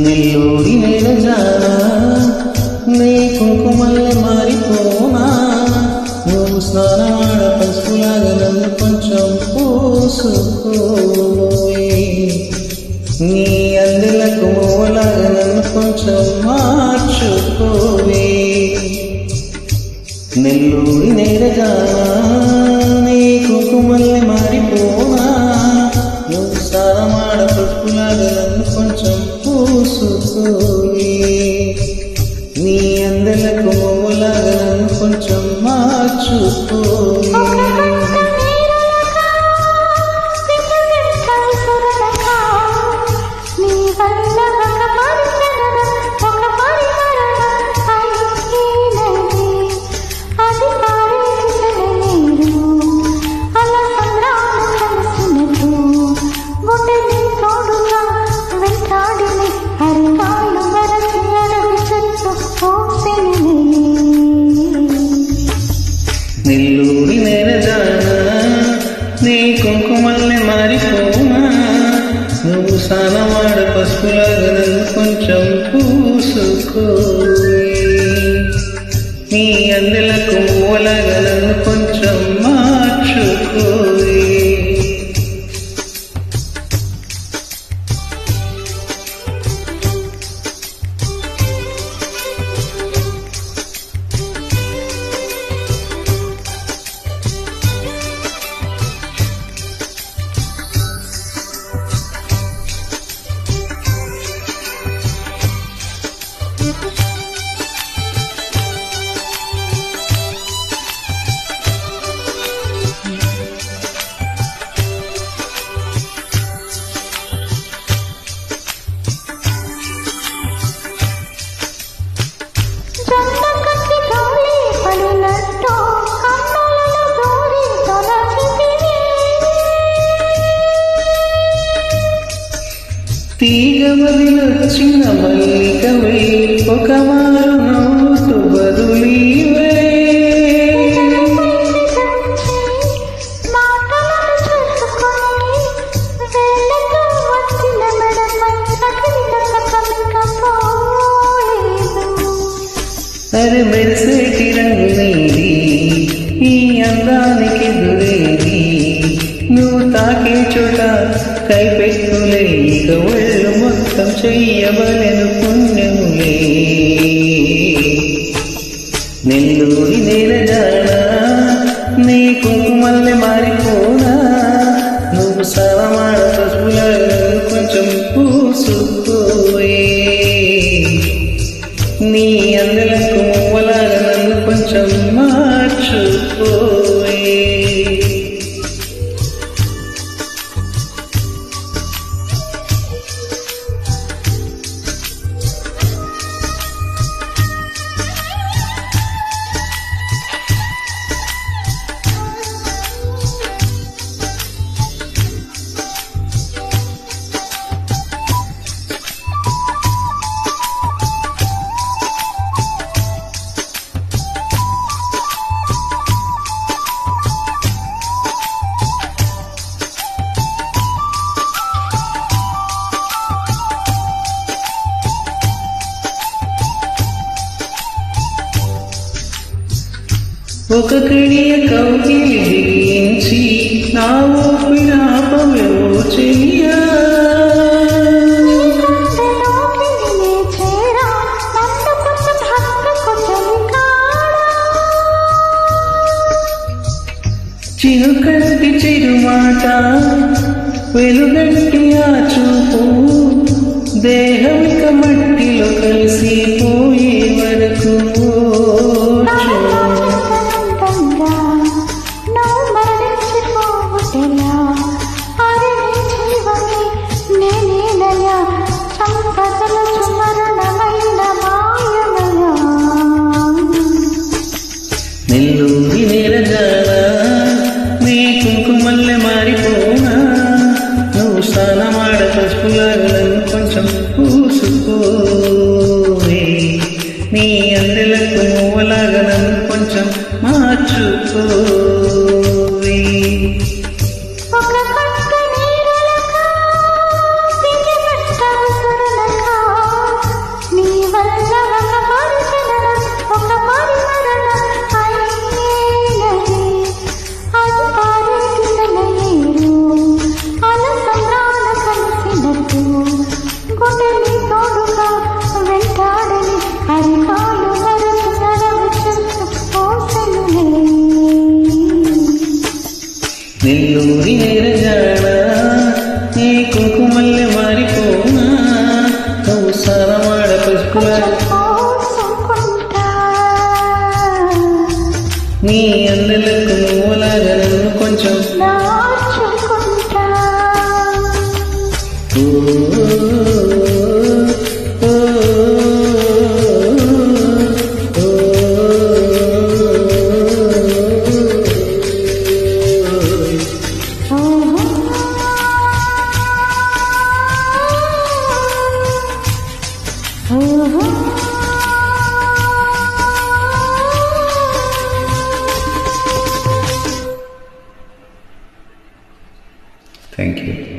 నెల్లూరి నెలజానా నీ కుంకుమల్లె మారిపోనా నువ్వు స్నానమాడ పసుపులాగా నన్ను కొంచెం పూసుకోవే నీ అందెలకు మూవలాగా నన్ను కొంచెం మార్చుకోవే నెల్లూరి నెలజానా నీ కుంకుమల్లె మారిపోనా నువ్వు స్నానమాడ పసుపులాగా నన్ను కొంచెం పూసుకోవే నీ అందెలకు మూవలాగా నన్ను కొంచెం మార్చుకోవే నెల్లూరి నెలజానా నీ కుంకుమల్లె మారిపోనా నువ్వు స్నానమాడ పసుపులాగా నన్ను కొంచెం పూసుకోవే నీ అందెలకు మూవలాగా నన్ను కొంచెం మార్చుకోవే తీగవదిలొచ్చిన మల్లికవై ఒక మారు నవ్వుతూ బదులీవే అరే మెరిసేటి రంగు నీది ఈ అందానికి దురేది నువ్వు తాకే చోట కైపెట్టులే ఇక ఒళ్ళు మొత్తం చెయ్యవలెను పుణ్యములే నెల్లూరి నెలజానా నీ కుంకుమల్లె మారిపోనా నువ్వు స్నానమాడ పసుపులాగా కొంచెం పూసుకోవే నీ అందెలకు మూవలాగా నన్ను కొంచెం మార్చుకోవే ఒక కడియ కౌగిలి బిగించి నా ఊపిరాపవేవో చెయ్యా చిరుకంటి చిరుమాట వెలుగంటి ఆ చూపు దేహమిక మట్టిలో కలిసిపోయే వరకు నెల్లూరి నెలజానా నీ కుంకుమల్లె మారిపోనా నువ్వు స్నానమాడ పసుపులాగా నన్ను కొంచెం పూసుకోవే నీ అందెలకు మూవలాగా నన్ను కొంచెం మార్చుకోవే తక్కువ నీ అన్నలకు నువ్వులాగా నన్ను కొంచెం Thank you.